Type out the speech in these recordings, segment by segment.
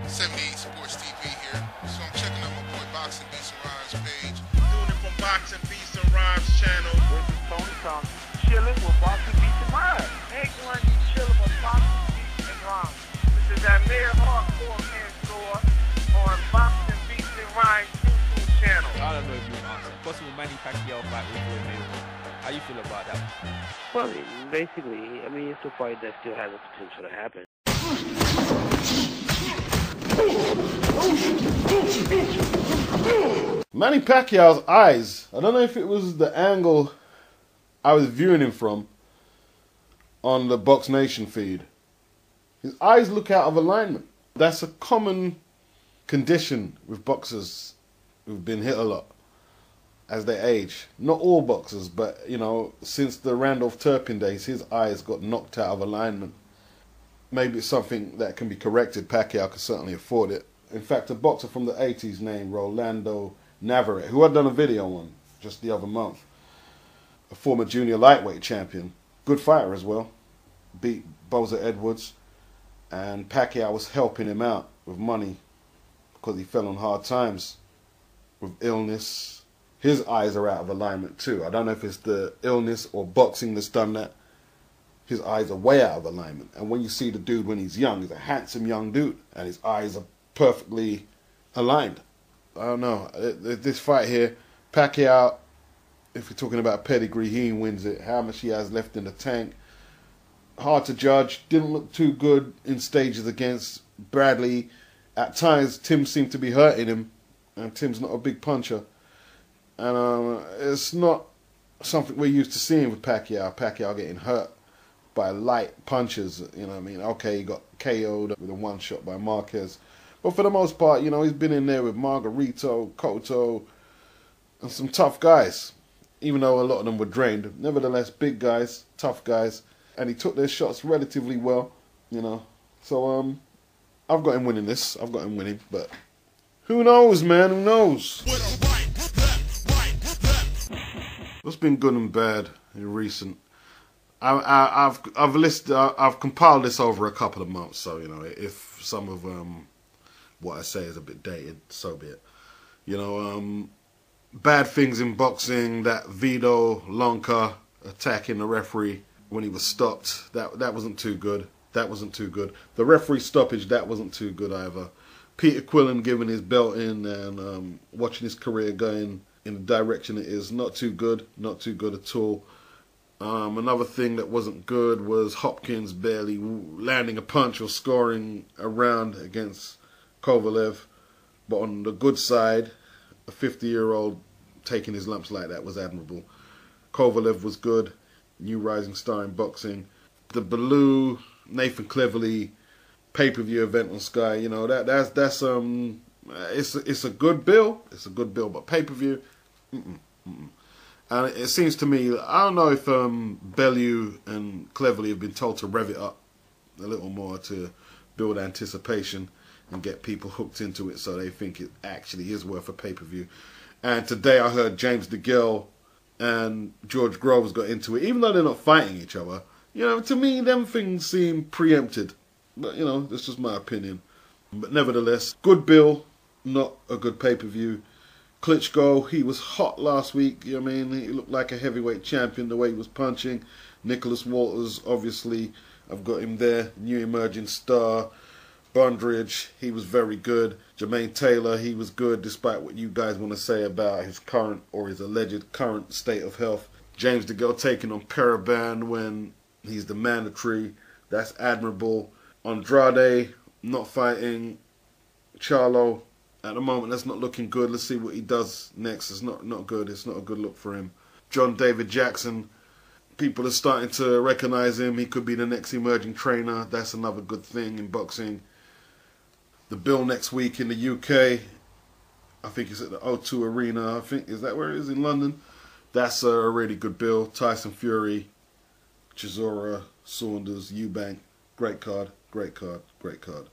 78 Sports TV here. So I'm checking out my boy Boxing Beats and Rhymes page. Doing it from Boxing Beats and Rhymes channel. This is Tony Thompson, chilling with Boxing Beats and Rhymes. Everyone, you chilling with Boxing Beats and Rhymes. This is that Mayor Hardcore Man Store on Boxing Beats and Rhymes YouTube channel. I don't know if you answer. Possible Manny Pacquiao fight with Floyd Mayweather. How you feel about that? Well, basically, it's a fight that still has the potential to happen. Manny Pacquiao's eyes, I don't know if it was the angle I was viewing him from on the Box Nation feed. His eyes look out of alignment. That's a common condition with boxers who've been hit a lot as they age. Not all boxers, but, since the Randolph Turpin days, his eyes got knocked out of alignment. Maybe it's something that can be corrected. Pacquiao could certainly afford it. In fact, a boxer from the 80s named Rolando Navarrete, who I'd done a video on just the other month, a former junior lightweight champion, good fighter as well, beat Boza Edwards, and Pacquiao was helping him out with money because he fell on hard times with illness. His eyes are out of alignment too. I don't know if it's the illness or boxing that's done that. His eyes are way out of alignment. And when you see the dude when he's young, he's a handsome young dude, and his eyes are perfectly aligned. I don't know. This fight here, Pacquiao, if you're talking about pedigree, he wins it. How much he has left in the tank, hard to judge. Didn't look too good in stages against Bradley. At times, Tim seemed to be hurting him, and Tim's not a big puncher. And it's not something we're used to seeing with Pacquiao. Pacquiao getting hurt by light punches, Okay, he got KO'd with a one shot by Marquez. But for the most part, he's been in there with Margarito, Cotto, and some tough guys. Even though a lot of them were drained. Nevertheless, big guys, tough guys. And he took their shots relatively well, So, I've got him winning this. I've got him winning. But who knows, man? Who knows? What's been good and bad in recent? I've compiled this over a couple of months, so if some of what I say is a bit dated, so be it. Bad things in boxing. That Vito Lonca attacking the referee when he was stopped. That wasn't too good. That wasn't too good. The referee stoppage, that wasn't too good either. Peter Quillen giving his belt in and watching his career going in the direction it is, not too good. Not too good at all. Another thing that wasn't good was Hopkins barely landing a punch or scoring a round against Kovalev. But on the good side, a 50-year-old taking his lumps like that was admirable. Kovalev was good, new rising star in boxing. The Bellew, Nathan Cleverly pay-per-view event on Sky, it's a good bill. It's a good bill, but pay-per-view, And it seems to me, I don't know if Bellew and Cleverly have been told to rev it up a little more to build anticipation and get people hooked into it so they think it actually is worth a pay-per-view. And today I heard James DeGale and George Groves got into it, even though they're not fighting each other. To me, them things seem preempted. But, that's just my opinion. But nevertheless, good bill, not a good pay-per-view. Klitschko, he was hot last week, He looked like a heavyweight champion the way he was punching. Nicholas Walters, obviously, I've got him there. New emerging star. Bondridge, he was very good. Jermaine Taylor, he was good despite what you guys want to say about his current or his alleged current state of health. James DeGale taking on Paraban when he's the mandatory. That's admirable. Andrade, not fighting. Charlo, at the moment, that's not looking good. Let's see what he does next. It's not good. It's not a good look for him. John David Jackson, people are starting to recognize him. He could be the next emerging trainer. That's another good thing in boxing. The bill next week in the UK, I think it's at the O2 Arena. Is that where it is in London? That's a really good bill. Tyson Fury, Chisora, Saunders, Eubank. Great card, great card, great card.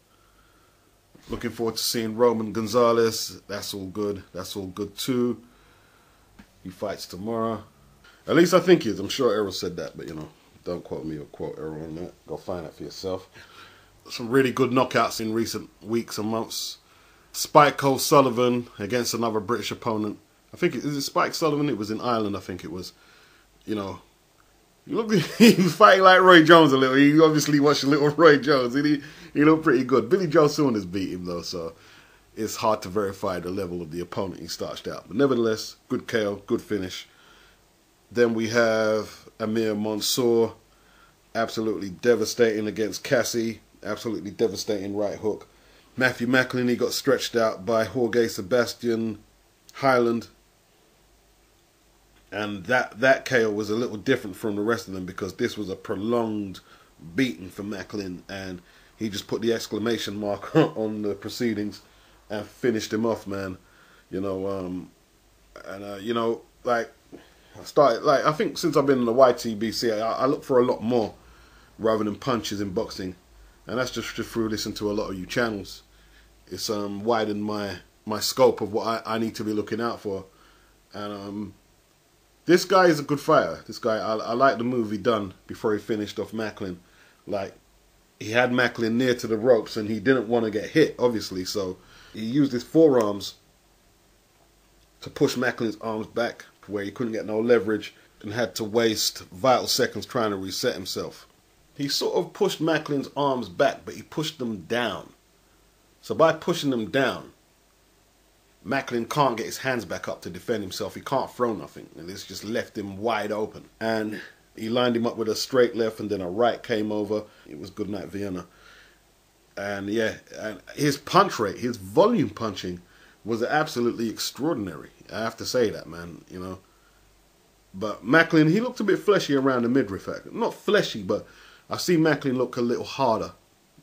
Looking forward to seeing Roman Gonzalez. That's all good. That's all good too. He fights tomorrow. At least I think he is. I'm sure Errol said that, but don't quote me or quote Errol on that. Go find out for yourself. some really good knockouts in recent weeks and months. Spike O'Sullivan against another British opponent. I think is it Spike Sullivan? It was in Ireland, I think it was. You know, he was fighting like Roy Jones a little. You obviously watched a little Roy Jones. He looked pretty good. Billy Joe Saunders beat him though, so it's hard to verify the level of the opponent he starched out. But nevertheless, good KO, good finish. Then we have Amir Mansour, absolutely devastating against Cassie. Absolutely devastating right hook. Matthew Macklin, he got stretched out by Jorge Sebastian Highland. And that KO was a little different from the rest of them because this was a prolonged beating for Macklin, and he just put the exclamation mark on the proceedings and finished him off, man. You know, you know, like I think since I've been in the YTBC, I look for a lot more rather than punches in boxing, and that's just through listening to a lot of you channels. It's widened my scope of what I need to be looking out for, and this guy is a good fighter. This guy, I like the move he done before he finished off Macklin. Like, he had Macklin near to the ropes and he didn't want to get hit, obviously. So he used his forearms to push Macklin's arms back where he couldn't get no leverage and had to waste vital seconds trying to reset himself. He sort of pushed Macklin's arms back, but he pushed them down. So by pushing them down, Macklin can't get his hands back up to defend himself. He can't throw nothing. And this just left him wide open. And he lined him up with a straight left and then a right came over. It was good night Vienna. And yeah, and his punch rate, his volume punching was absolutely extraordinary. I have to say that, man, you know. But Macklin, he looked a bit fleshy around the midriff. Not fleshy, but I see Macklin look a little harder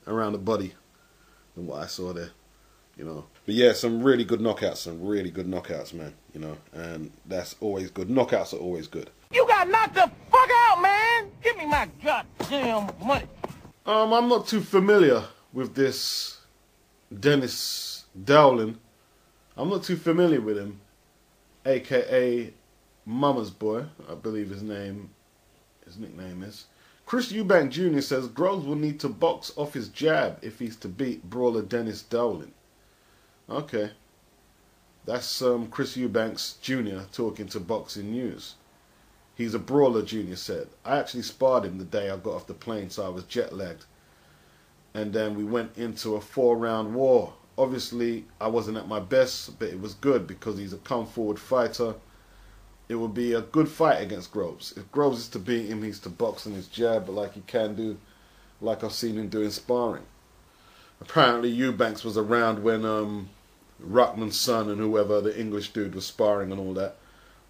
around the body than what I saw there. You know, but yeah, some really good knockouts, man. You know, and that's always good. Knockouts are always good. You got knocked the fuck out, man! Give me my goddamn money. I'm not too familiar with this Dennis Dowling. I'm not too familiar with him, aka Mama's Boy, I believe his nickname is. Chris Eubank Jr. says Groves will need to box off his jab if he's to beat brawler Dennis Dowling. Okay, that's Chris Eubanks Jr. talking to Boxing News. He's a brawler, Jr. said. I actually sparred him the day I got off the plane, so I was jet lagged. And then we went into a 4-round war. Obviously, I wasn't at my best, but it was good because he's a come-forward fighter. It would be a good fight against Groves. If Groves is to beat him, he's to box on his jab, but like he can do, like I've seen him doing sparring. Apparently, Eubanks was around when Ruckman's son and whoever, the English dude, was sparring and all that.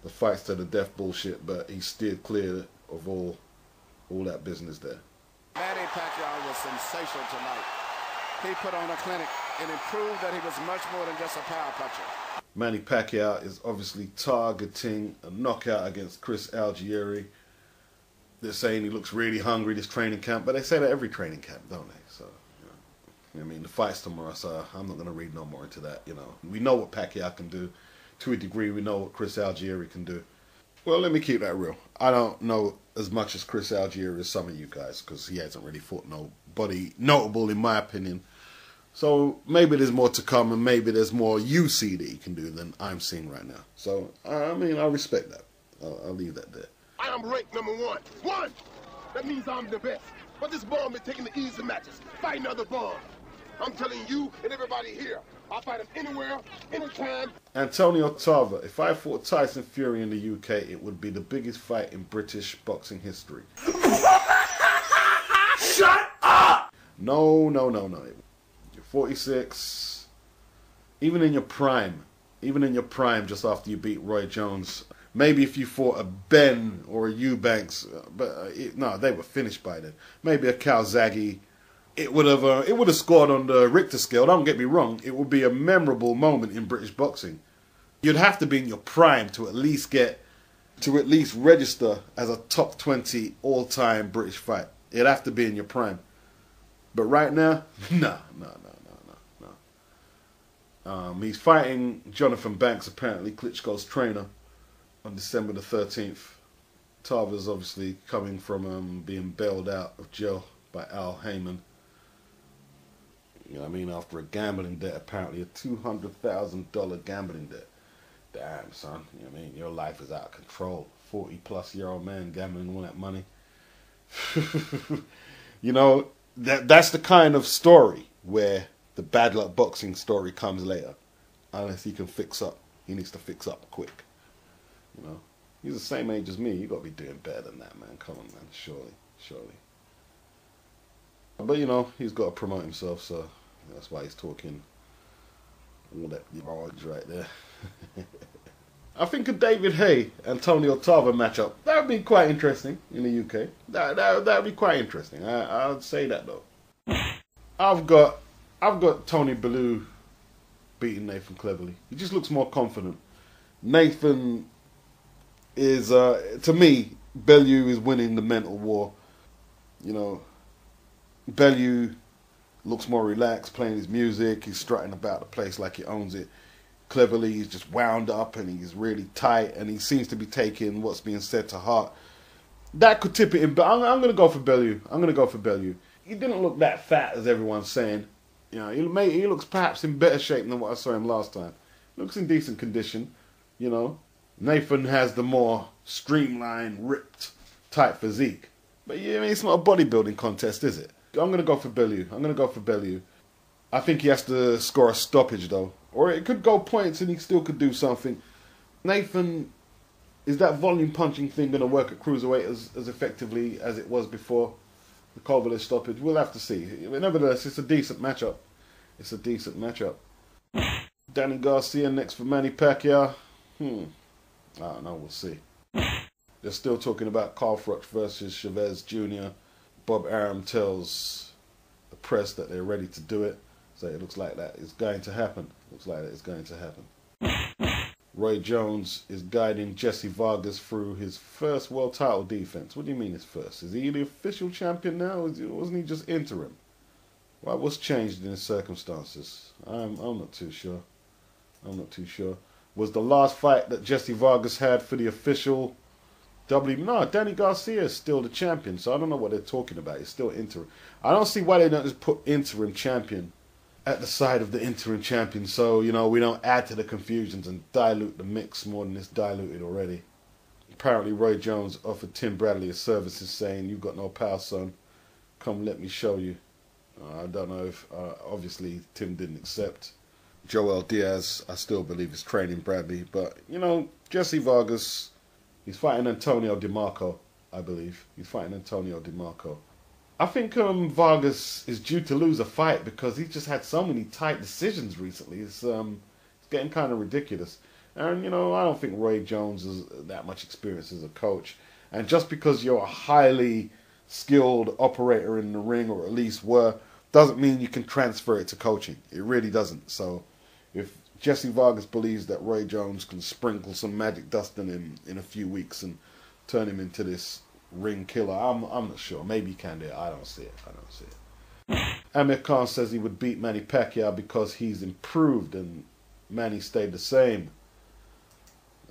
The fights to the death bullshit, but he steered clear of all that business there. Manny Pacquiao was sensational tonight. He put on a clinic and it proved that he was much more than just a power puncher. Manny Pacquiao is obviously targeting a knockout against Chris Algieri. They're saying he looks really hungry this training camp, but they say that every training camp, don't they? So, you know, I mean, the fight's tomorrow, so I'm not going to read no more into that. You know, we know what Pacquiao can do. To a degree, we know what Chris Algieri can do. Well, let me keep that real. I don't know as much as Chris Algieri as some of you guys, because he hasn't really fought nobody notable, in my opinion. So maybe there's more to come, and maybe there's more you see that he can do than I'm seeing right now. So, I mean, I respect that. I'll leave that there. I am ranked #1. One! That means I'm the best. But this bomb is taking the easy matches, fighting other bombs. I'm telling you and everybody here, I'll fight him anywhere, anytime. Antonio Tarver. If I fought Tyson Fury in the UK, it would be the biggest fight in British boxing history. Shut up! No. You're 46. Even in your prime, just after you beat Roy Jones, maybe if you fought a Ben or a Eubanks, but no, they were finished by then. Maybe a Calzaghe. It would have scored on the Richter scale. Don't get me wrong. It would be a memorable moment in British boxing. You'd have to be in your prime to at least register as a top 20 all-time British fight. It'd have to be in your prime. But right now, no. He's fighting Jonathan Banks, apparently Klitschko's trainer, on December the 13th. Tarver's obviously coming from being bailed out of jail by Al Heyman. You know what I mean? After a gambling debt, apparently a $200,000 gambling debt. Damn, son. You know what I mean? Your life is out of control. 40-plus-year-old man gambling all that money. You know, that's the kind of story where the bad luck boxing story comes later. Unless he can fix up. He needs to fix up quick. You know? He's the same age as me. You got to be doing better than that, man. Come on, man. Surely. But, you know, he's got to promote himself, so that's why he's talking all that yards right there. I think a David Haye and Tony Ottava matchup, that would be quite interesting in the UK. That would be quite interesting. I would say that, though. I've got Tony Bellew beating Nathan Cleverly. He just looks more confident. Nathan is, to me, Bellew is winning the mental war. You know, Bellew looks more relaxed, playing his music. He's strutting about the place like he owns it. Cleverly, he's just wound up and he's really tight, and he seems to be taking what's being said to heart. That could tip it in, but I'm going to go for Bellew. He didn't look that fat as everyone's saying. You know, he looks perhaps in better shape than what I saw him last time. Looks in decent condition, you know. Nathan has the more streamlined, ripped type physique. But yeah, I mean, it's not a bodybuilding contest, is it? I'm going to go for Bellew. I think he has to score a stoppage, though. Or it could go points and he still could do something. Nathan, is that volume punching thing going to work at cruiserweight as effectively as it was before the Kovalev stoppage? We'll have to see. Nevertheless, it's a decent matchup. Danny Garcia next for Manny Pacquiao. I don't know, we'll see. They're still talking about Carl Froch versus Chavez Jr. Bob Arum tells the press that they're ready to do it. So it looks like that is going to happen. Roy Jones is guiding Jesse Vargas through his first world title defense. What do you mean his first? Is he the official champion now? Wasn't he just interim? What's changed in his circumstances? I'm not too sure. Was the last fight that Jesse Vargas had for the official No, Danny Garcia is still the champion, so I don't know what they're talking about. He's still interim. I don't see why they don't just put interim champion at the side of the interim champion, so, you know, we don't add to the confusions and dilute the mix more than it's diluted already. Apparently Roy Jones offered Tim Bradley his services, saying, "You've got no power, son. Come, let me show you." I don't know if, obviously, Tim didn't accept. Joel Diaz, I still believe, is training Bradley, but, you know, Jesse Vargas, he's fighting Antonio DeMarco, I believe. I think Vargas is due to lose a fight because he's just had so many tight decisions recently. It's getting kind of ridiculous. And, you know, I don't think Roy Jones has that much experience as a coach. And just because you're a highly skilled operator in the ring, or at least were, doesn't mean you can transfer it to coaching. It really doesn't. So if Jesse Vargas believes that Roy Jones can sprinkle some magic dust on him in a few weeks and turn him into this ring killer, I'm not sure. Maybe he can do it. I don't see it. Amir Khan says he would beat Manny Pacquiao because he's improved and Manny stayed the same.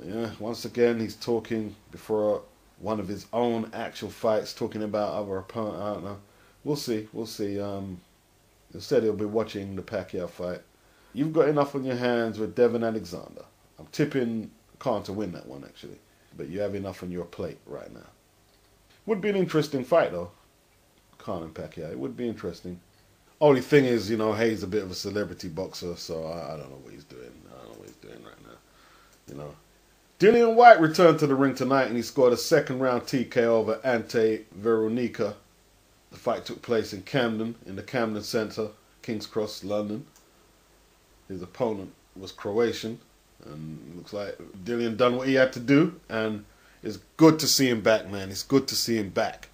Yeah, once again he's talking before one of his own actual fights, talking about other opponent. I don't know. We'll see. He said he'll be watching the Pacquiao fight. You've got enough on your hands with Devin Alexander. I'm tipping Khan to win that one, actually. But you have enough on your plate right now. Would be an interesting fight, though. Khan and Pacquiao. It would be interesting. Only thing is, you know, Hayes a bit of a celebrity boxer, so I don't know what he's doing. Right now. You know. Dillian White returned to the ring tonight and he scored a second-round TKO over Ante Veronica. The fight took place in Camden, in the Camden Centre, King's Cross, London. His opponent was Croatian, and it looks like Dillian done what he had to do, and it's good to see him back, man. It's good to see him back,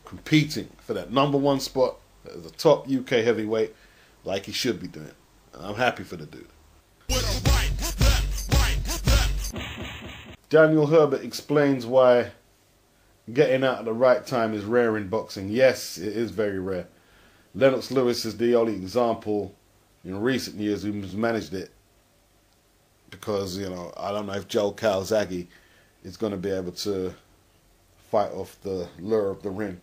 competing for that #1 spot as a top UK heavyweight, like he should be doing. And I'm happy for the dude. Daniel Herbert explains why getting out at the right time is rare in boxing. Yes, it is very rare. Lennox Lewis is the only example in recent years who's managed it, because, you know, I don't know if Joe Calzaghe is going to be able to fight off the lure of the ring.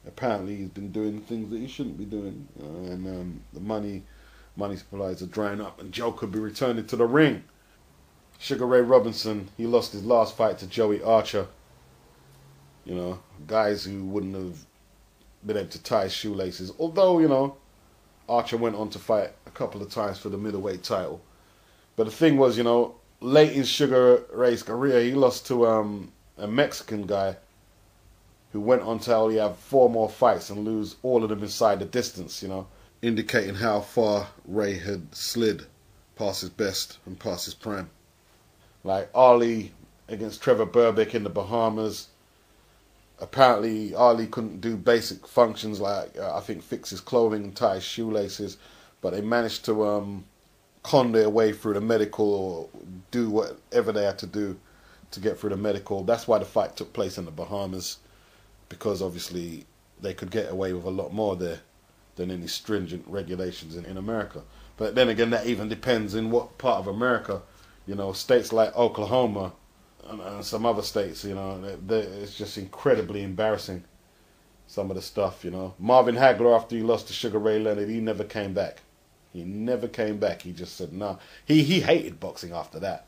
Apparently he's been doing things that he shouldn't be doing, and the money supplies are drying up, and Joe could be returning to the ring. Sugar Ray Robinson, he lost his last fight to Joey Archer. You know, guys who wouldn't have been able to tie his shoelaces. Although, you know, Archer went on to fight a couple of times for the middleweight title. But the thing was, you know, late in Sugar Ray's career, he lost to a Mexican guy who went on to only have 4 more fights and lose all of them inside the distance, you know, indicating how far Ray had slid past his best and past his prime. Like Ali against Trevor Burbick in the Bahamas. Apparently, Ali couldn't do basic functions like, I think, fix his clothing and tie his shoelaces, but they managed to con their way through the medical or do whatever they had to do to get through the medical. That's why the fight took place in the Bahamas, because obviously they could get away with a lot more there than any stringent regulations in America. But then again, that even depends in what part of America. You know, states like Oklahoma and some other states, you know, it's just incredibly embarrassing, some of the stuff, you know. Marvin Hagler, after he lost to Sugar Ray Leonard, he never came back. He never came back. He just said, no. He hated boxing after that.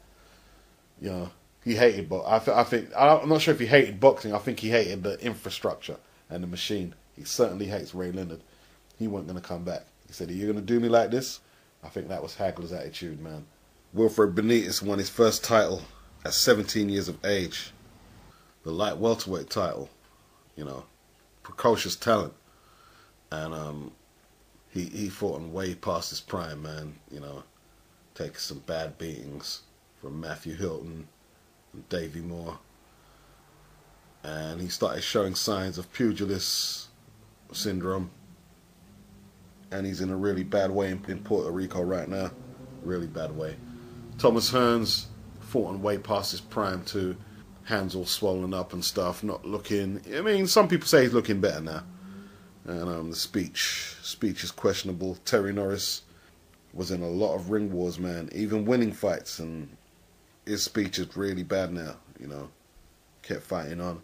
You know, he hated boxing. I'm not sure if he hated boxing. I think he hated the infrastructure and the machine. He certainly hates Ray Leonard. He wasn't going to come back. He said, are you going to do me like this? I think that was Hagler's attitude, man. Wilfred Benitez won his first title at 17 years of age. The light welterweight title, you know, precocious talent. And he fought on way past his prime, man, you know, taking some bad beatings from Matthew Hilton and Davey Moore. And he started showing signs of pugilist syndrome. And he's in a really bad way in Puerto Rico right now. Really bad way. Thomas Hearns fought on way past his prime too. Hands all swollen up and stuff, not looking... I mean, some people say he's looking better now. And the speech is questionable. Terry Norris was in a lot of ring wars, man. Even winning fights, and his speech is really bad now, you know. Kept fighting on.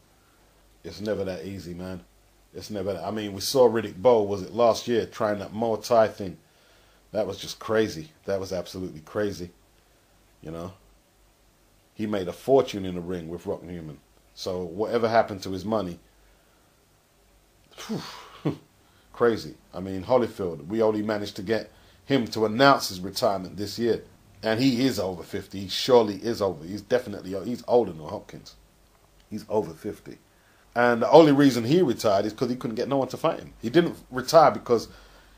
It's never that easy, man. It's never that... I mean, we saw Riddick Bowe, was it last year, trying that Muay Thai thing. That was just crazy. That was absolutely crazy. You know, he made a fortune in the ring with Rock Newman. So whatever happened to his money, crazy. I mean, Holyfield, we only managed to get him to announce his retirement this year. And he is over 50. He surely is over. He's definitely, he's older than Hopkins. He's over 50. And the only reason he retired is because he couldn't get no one to fight him. He didn't retire because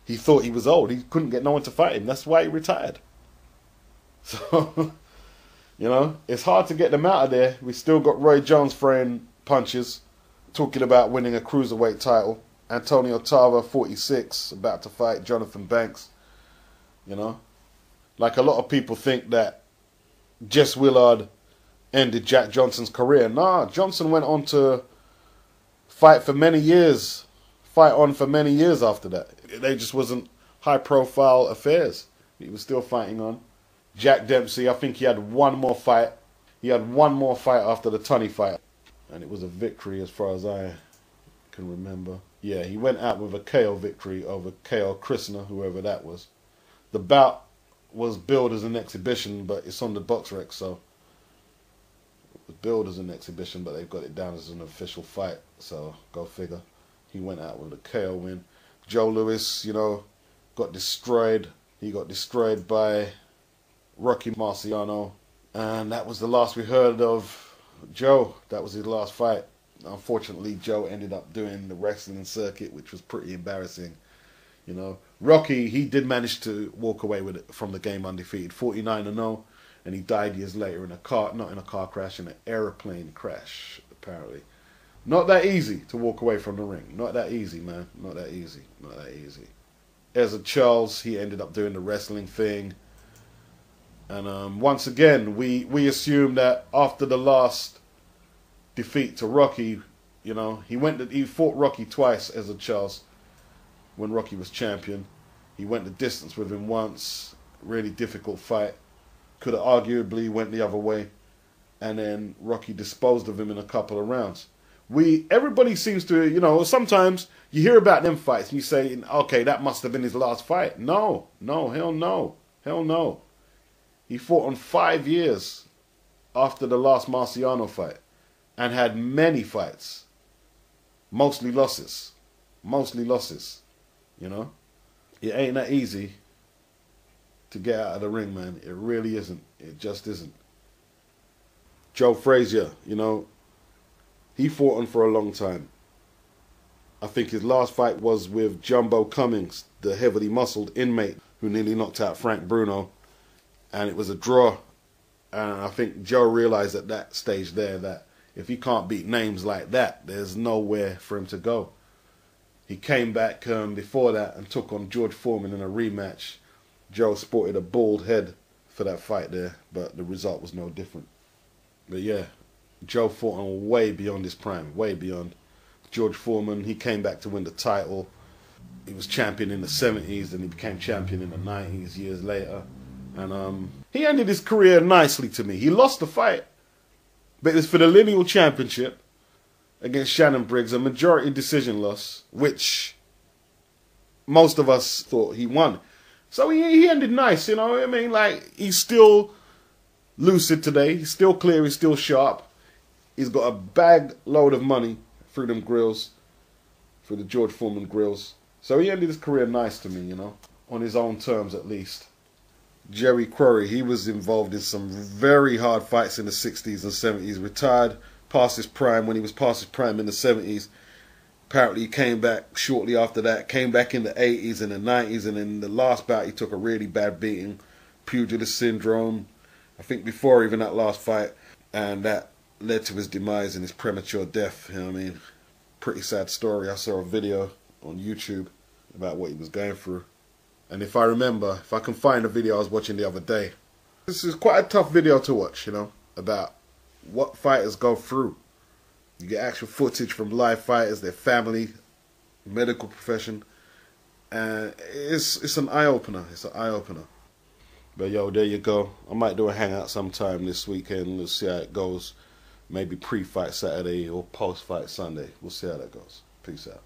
he thought he was old. He couldn't get no one to fight him. That's why he retired. So, you know, it's hard to get them out of there. We still got Roy Jones throwing punches, talking about winning a cruiserweight title. Antonio Tarver, 46, about to fight Jonathan Banks. You know, like a lot of people think that Jess Willard ended Jack Johnson's career. Nah, Johnson went on to fight for many years, for many years after that. They just wasn't high-profile affairs. He was still fighting on. Jack Dempsey, I think he had one more fight. He had one more fight after the Tunney fight. And it was a victory as far as I can remember. Yeah, he went out with a KO victory over KO Krishna, whoever that was. The bout was billed as an exhibition, but it's on the BoxRec, so it was billed as an exhibition, but they've got it down as an official fight, so go figure. He went out with a KO win. Joe Louis, you know, got destroyed. He got destroyed by Rocky Marciano, and that was the last we heard of Joe. That was his last fight. Unfortunately, Joe ended up doing the wrestling circuit, which was pretty embarrassing. You know, Rocky, he did manage to walk away with it from the game undefeated, 49-0, and he died years later in a car, not in a car crash, in an airplane crash, apparently. Not that easy to walk away from the ring. Not that easy, man. Not that easy. Not that easy. Ezra Charles, he ended up doing the wrestling thing. And once again, we assume that after the last defeat to Rocky, you know, he fought Rocky twice, Ezra Charles, when Rocky was champion. He went the distance with him once. Really difficult fight. Could have arguably went the other way. And then Rocky disposed of him in a couple of rounds. Everybody seems to, you know, sometimes you hear about them fights and you say, okay, that must have been his last fight. No, hell no. Hell no. He fought on 5 years after the last Marciano fight and had many fights. Mostly losses. You know? It ain't that easy to get out of the ring, man. It really isn't. It just isn't. Joe Frazier, you know, he fought on for a long time. I think his last fight was with Jumbo Cummings, the heavily muscled inmate who nearly knocked out Frank Bruno. And it was a draw. And I think Joe realized at that stage there that if he can't beat names like that, there's nowhere for him to go. He came back before that and took on George Foreman in a rematch. Joe sported a bald head for that fight there, but the result was no different. But yeah, Joe fought on way beyond his prime, way beyond. George Foreman, he came back to win the title. He was champion in the 70s and he became champion in the 90s years later. And he ended his career nicely to me. He lost the fight, but it was for the lineal championship against Shannon Briggs, a majority decision loss, which most of us thought he won. So he ended nice, you know what I mean? Like, he's still lucid today. He's still clear. He's still sharp. He's got a bag load of money through them grills, through the George Foreman grills. So he ended his career nice to me, you know, on his own terms at least. Jerry Quarry, he was involved in some very hard fights in the 60s and 70s. Retired past his prime when he was past his prime in the 70s. Apparently he came back shortly after that, came back in the 80s and the 90s, and in the last bout he took a really bad beating, pugilist syndrome, I think before even that last fight, and that led to his demise and his premature death. You know what I mean? Pretty sad story. I saw a video on YouTube about what he was going through. And if I remember, if I can find a video I was watching the other day, this is quite a tough video to watch, you know, about what fighters go through. You get actual footage from live fighters, their family, medical profession, and it's an eye-opener. It's an eye-opener. But yo, there you go. I might do a hangout sometime this weekend. We'll see how it goes. Maybe pre-fight Saturday or post-fight Sunday. We'll see how that goes. Peace out.